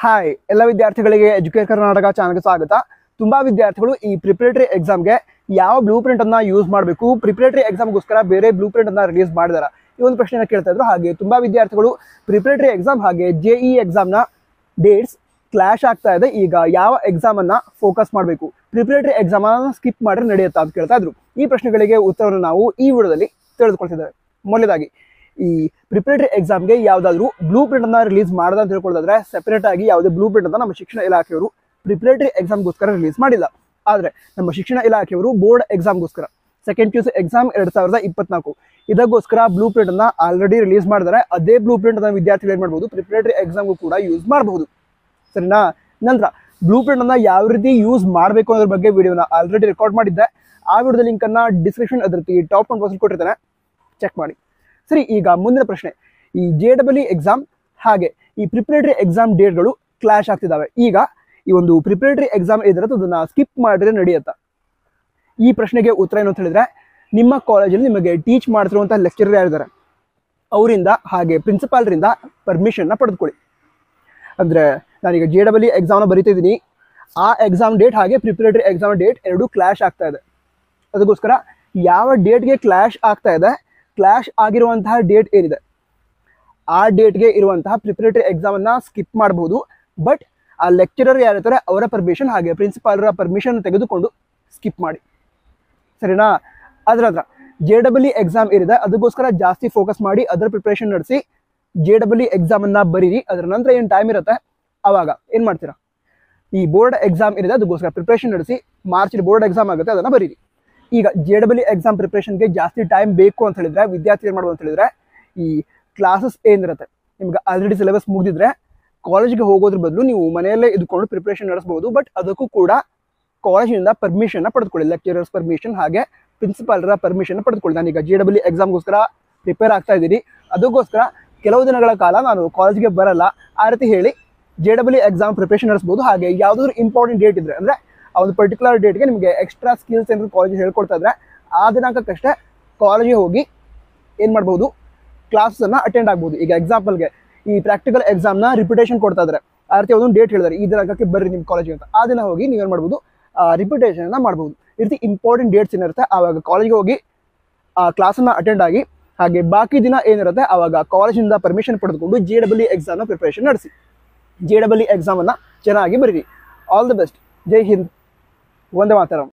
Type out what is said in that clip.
Hi ಎಲ್ಲ ವಿದ್ಯಾರ್ಥಿಗಳಿಗೆ educate Karnataka ಚಾನಲ್ಗೆ ಸ್ವಾಗತ. ತುಂಬಾ ವಿದ್ಯಾರ್ಥಿಗಳು ಈ ಪ್ರಿಪರೇಟರಿ ಎಕ್ಸಾಮ್ಗೆ ಯಾವ ಬ್ಲೂ ಪ್ರಿಂಟ್ ಅನ್ನ ಯೂಸ್ ಮಾಡಬೇಕು, ಪ್ರಿಪರೇಟರಿ ಎಕ್ಸಾಮ್ಗೋಸ್ಕರ ಬೇರೆ ಬ್ಲೂ ಪ್ರಿಂಟ್ ಅನ್ನ ರಿಲೀಸ್ ಮಾಡಿದಾರ, ಈ ಒಂದು ಪ್ರಶ್ನೆನ ಕೇಳ್ತಾ ಇದ್ರು. ಹಾಗೆ ತುಂಬಾ ವಿದ್ಯಾರ್ಥಿಗಳು ಪ್ರಿಪರೇಟರಿ ಎಕ್ಸಾಮ್ ಹಾಗೆ JEE ಎಕ್ಸಾಮ್ನ ಡೇಟ್ಸ್ ಕ್ಲಾಶ್ ಆಗ್ತಾ ಇದೆ, ಈಗ ಯಾವ ಎಕ್ಸಾಮ್ ಅನ್ನ ಫೋಕಸ್ ಮಾಡಬೇಕು, ಪ್ರಿಪರೇಟರಿ ಎಕ್ಸಾಮ್ ಅನ್ನ ಸ್ಕಿಪ್ ಮಾಡಿದ್ರೆ ನಡೆಯುತ್ತಾ ಅಂತ ಕೇಳ್ತಾ ಇದ್ರು. ಈ ಪ್ರಶ್ನೆಗಳಿಗೆ ಉತ್ತರವನ್ನು ನಾವು ಈ ವಿಡಿಯೋದಲ್ಲಿ ತಿಳಿದುಕೊಳ್ತಿದ್ದೇವೆ. ಮೊದಲನೇದಾಗಿ ಈ ಪ್ರಿಪರೇಟರಿ ಎಕ್ಸಾಮ್ಗೆ ಯಾವುದಾದ್ರೂ ಬ್ಲೂ ಪ್ರಿಂಟ್ ಅನ್ನ ರಿಲೀಸ್ ಮಾಡದ ಅಂತ ತಿಳ್ಕೊಳ್ಳೋದಾದ್ರೆ, ಸೆಪರೇಟ್ ಆಗಿ ಯಾವುದೇ ಬ್ಲೂ ಪ್ರಿಂಟ್ ಅಂತ ನಮ್ಮ ಶಿಕ್ಷಣ ಇಲಾಖೆಯವರು ಪ್ರಿಪರೇಟರಿ ಎಕ್ಸಾಮ್ಗೋಸ್ಕರ ರಿಲೀಸ್ ಮಾಡಿಲ್ಲ. ಆದರೆ ನಮ್ಮ ಶಿಕ್ಷಣ ಇಲಾಖೆಯವರು ಬೋರ್ಡ್ ಎಕ್ಸಾಮ್ಗೋಸ್ಕರ ಸೆಕೆಂಡ್ PUC ಎಕ್ಸಾಮ್ 2024 ಇದಕ್ಕೋಸ್ಕರ ಬ್ಲೂ ಪ್ರಿಂಟ್ ಅನ್ನ ಆಲ್ರೆಡಿ ರಿಲೀಸ್ ಮಾಡಿದ್ದಾರೆ. ಅದೇ ಬ್ಲೂ ಪ್ರಿಂಟ್ ಅನ್ನ ವಿದ್ಯಾರ್ಥಿಗಳು ಏನು ಮಾಡಬಹುದು, ಪ್ರಿಪರೇಟರಿ ಎಕ್ಸಾಮ್ಗೂ ಕೂಡ ಯೂಸ್ ಮಾಡಬಹುದು. ಸರಿನಾ? ನಂತರ ಬ್ಲೂ ಪ್ರಿಂಟ್ ಅನ್ನ ಯಾವ ರೀತಿ ಯೂಸ್ ಮಾಡಬೇಕು ಅನ್ನೋದ್ರ ಬಗ್ಗೆ ವಿಡಿಯೋನ ಆಲ್ರೆಡಿ ರೆಕಾರ್ಡ್ ಮಾಡಿದ್ದೆ. ಆ ವಿಡಿಯೋದ ಲಿಂಕ್ ಅನ್ನ ಡಿಸ್ಕ್ರಿಪ್ಷನ್ ಅದರಲ್ಲಿ ಟಾಪ್ 1% ಕೊಟ್ಟಿರ್ತಾನೆ, ಚೆಕ್ ಮಾಡಿ. ಸರಿ, ಈಗ ಮುಂದಿನ ಪ್ರಶ್ನೆ, ಈ JEE ಎಕ್ಸಾಮ್ ಹಾಗೆ ಈ ಪ್ರಿಪರೇಟರಿ ಎಕ್ಸಾಮ್ ಡೇಟ್ಗಳು ಕ್ಲಾಶ್ ಆಗ್ತಿದ್ದಾವೆ. ಈಗ ಈ ಒಂದು ಪ್ರಿಪರೇಟರಿ ಎಕ್ಸಾಮ್ ಇದ್ರದ್ದು ಅದನ್ನ ಸ್ಕಿಪ್ ಮಾಡಿದ್ರೆ ನಡೆಯುತ್ತಾ? ಈ ಪ್ರಶ್ನೆಗೆ ಉತ್ತರ ಏನು ಅಂತ ಹೇಳಿದ್ರೆ, ನಿಮ್ಮ ಕಾಲೇಜಲ್ಲಿ ನಿಮಗೆ ಟೀಚ್ ಮಾಡ್ತಿರುವಂತಹ ಲೆಕ್ಚರರ್ ಯಾರಿದ್ದಾರೆ ಅವರಿಂದ ಹಾಗೆ ಪ್ರಿನ್ಸಿಪಾಲ್ರಿಂದ ಪರ್ಮಿಷನ್ನ ಪಡೆದುಕೊಳ್ಳಿ. ಅಂದರೆ ನಾನೀಗ JEE ಎಕ್ಸಾಮ್ನ ಬರೀತಿದ್ದೀನಿ, ಆ ಎಕ್ಸಾಮ್ ಡೇಟ್ ಹಾಗೆ ಪ್ರಿಪರೇಟರಿ ಎಕ್ಸಾಮ್ ಡೇಟ್ ಎರಡೂ ಕ್ಲಾಶ್ ಆಗ್ತಾ ಇದೆ. ಅದಕ್ಕೋಸ್ಕರ ಯಾವ ಡೇಟ್ಗೆ ಕ್ಲಾಶ್ ಆಗ್ತಾ ಇದೆ, ಕ್ಲಾಶ್ ಆಗಿರುವಂತಹ ಡೇಟ್ ಏನಿದೆ ಆ ಡೇಟ್ಗೆ ಇರುವಂತಹ ಪ್ರಿಪರೇಟರಿ ಎಕ್ಸಾಮನ್ನು ಸ್ಕಿಪ್ ಮಾಡಬಹುದು. ಬಟ್ ಆ ಲೆಕ್ಚರರ್ ಯಾರಿರ್ತಾರೆ ಅವರ ಪರ್ಮಿಷನ್ ಹಾಗೆ ಪ್ರಿನ್ಸಿಪಾಲರ ಪರ್ಮಿಷನ್ ತೆಗೆದುಕೊಂಡು ಸ್ಕಿಪ್ ಮಾಡಿ. ಸರಿನಾ? ಅದರ ನಂತರ JEE ಎಕ್ಸಾಮ್ ಏನಿದೆ ಅದಕ್ಕೋಸ್ಕರ ಜಾಸ್ತಿ ಫೋಕಸ್ ಮಾಡಿ ಅದರ ಪ್ರಿಪ್ರೇಷನ್ ನಡೆಸಿ JEE ಎಕ್ಸಾಮನ್ನು ಬರೀರಿ. ಅದರ ನಂತರ ಏನು ಟೈಮ್ ಇರುತ್ತೆ ಆವಾಗ ಏನು ಮಾಡ್ತೀರಾ, ಈ ಬೋರ್ಡ್ ಎಕ್ಸಾಮ್ ಏನಿದೆ ಅದಕ್ಕೋಸ್ಕರ ಪ್ರಿಪ್ರೇಷನ್ ನಡೆಸಿ ಮಾರ್ಚಲ್ಲಿ ಬೋರ್ಡ್ ಎಕ್ಸಾಮ್ ಆಗುತ್ತೆ, ಅದನ್ನು ಬರೀರಿ. ಈಗ JEE ಎಕ್ಸಾಮ್ ಪ್ರಿಪ್ರೇಷನ್ಗೆ ಜಾಸ್ತಿ ಟೈಮ್ ಬೇಕು ಅಂತ ಹೇಳಿದ್ರೆ ವಿದ್ಯಾರ್ಥಿ ಏನು ಮಾಡ್ಬೋದು ಅಂತ ಹೇಳಿದ್ರೆ, ಈ ಕ್ಲಾಸಸ್ ಏನಿರುತ್ತೆ ನಿಮ್ಗೆ ಆಲ್ರೆಡಿ ಸಿಲೆಬಸ್ ಮುಗಿದಿದ್ರೆ ಕಾಲೇಜ್ಗೆ ಹೋಗೋದ್ರ ಬದಲು ನೀವು ಮನೆಯಲ್ಲೇ ಇದ್ಕೊಂಡು ಪ್ರಿಪ್ರೇಷನ್ ನಡೆಸಬಹುದು. ಬಟ್ ಅದಕ್ಕೂ ಕೂಡ ಕಾಲೇಜಿನಿಂದ ಪರ್ಮಿಷನ್ನ ಪಡೆದುಕೊಳ್ಳಿ, ಲೆಕ್ಚರರ್ಸ್ ಪರ್ಮಿಷನ್ ಹಾಗೆ ಪ್ರಿನ್ಸಿಪಾಲರ ಪರ್ಮಿಷನ್ ಪಡೆದುಕೊಳ್ಳಿ. ನಾನೀಗ JEE ಎಕ್ಸಾಮ್ಗೋಸ್ಕರ ಪ್ರಿಪೇರ್ ಆಗ್ತಾ ಇದ್ದೀನಿ, ಅದಕ್ಕೋಸ್ಕರ ಕೆಲವು ದಿನಗಳ ಕಾಲ ನಾನು ಕಾಲೇಜ್ಗೆ ಬರಲ್ಲ, ಆ ರೀತಿ ಹೇಳಿ JEE ಎಕ್ಸಾಮ್ ಪ್ರಿಪ್ರೇಷನ್ ನಡೆಸ್ಬೋದು. ಹಾಗೆ ಯಾವುದಾದ್ರು ಇಂಪಾರ್ಟೆಂಟ್ ಡೇಟ್ ಇದ್ರೆ ಅಂದರೆ ಆ ಒಂದು ಪರ್ಟಿಕ್ಯುಲರ್ ಡೇಟ್ಗೆ ನಿಮಗೆ ಎಕ್ಸ್ಟ್ರಾ ಸ್ಕಿಲ್ಸ್ ಏನಾದ್ರು ಕಾಲೇಜ್ ಹೇಳ್ಕೊಡ್ತಾ ಇದ್ರೆ ಆ ದಿನಾಂಕಕ್ಕಷ್ಟೇ ಕಾಲೇಜಿಗೆ ಹೋಗಿ ಏನು ಮಾಡ್ಬೋದು, ಕ್ಲಾಸನ್ನು ಅಟೆಂಡ್ ಆಗ್ಬೋದು. ಈಗ ಎಕ್ಸಾಂಪಲ್ಗೆ ಈ ಪ್ರಾಕ್ಟಿಕಲ್ ಎಕ್ಸಾಮ್ನ ರಿಪಿಟೇಷನ್ ಕೊಡ್ತಾ ಇದ್ದಾರೆ, ಆ ರೀತಿ ಒಂದು ಡೇಟ್ ಹೇಳಿದ್ದಾರೆ ಈ ದಿನಾಂಕಕ್ಕೆ ಬರ್ರಿ ನಿಮ್ಮ ಕಾಲೇಜಿಗೆ ಅಂತ, ಆ ದಿನ ಹೋಗಿ ನೀವೇನು ಮಾಡ್ಬೋದು, ರಿಪಿಟೇಷನ್ನ ಮಾಡ್ಬೋದು. ಈ ರೀತಿ ಇಂಪಾರ್ಟೆಂಟ್ ಡೇಟ್ಸ್ ಏನಿರುತ್ತೆ ಆವಾಗ ಕಾಲೇಜ್ಗೆ ಹೋಗಿ ಆ ಕ್ಲಾಸನ್ನು ಅಟೆಂಡ್ ಆಗಿ ಹಾಗೆ ಬಾಕಿ ದಿನ ಏನಿರುತ್ತೆ ಆವಾಗ ಕಾಲೇಜಿಂದ ಪರ್ಮಿಷನ್ ಪಡೆದುಕೊಂಡು JEE ಎಕ್ಸಾಮ್ನ ಪ್ರಿಪ್ರೇಷನ್ ನಡೆಸಿ. JEE ಎಕ್ಸಾಮನ್ನು ಚೆನ್ನಾಗಿ ಬರೀರಿ. All the best. ಜೈ ಹಿಂದ್, ವಂದೇ ಮಾತರಂ.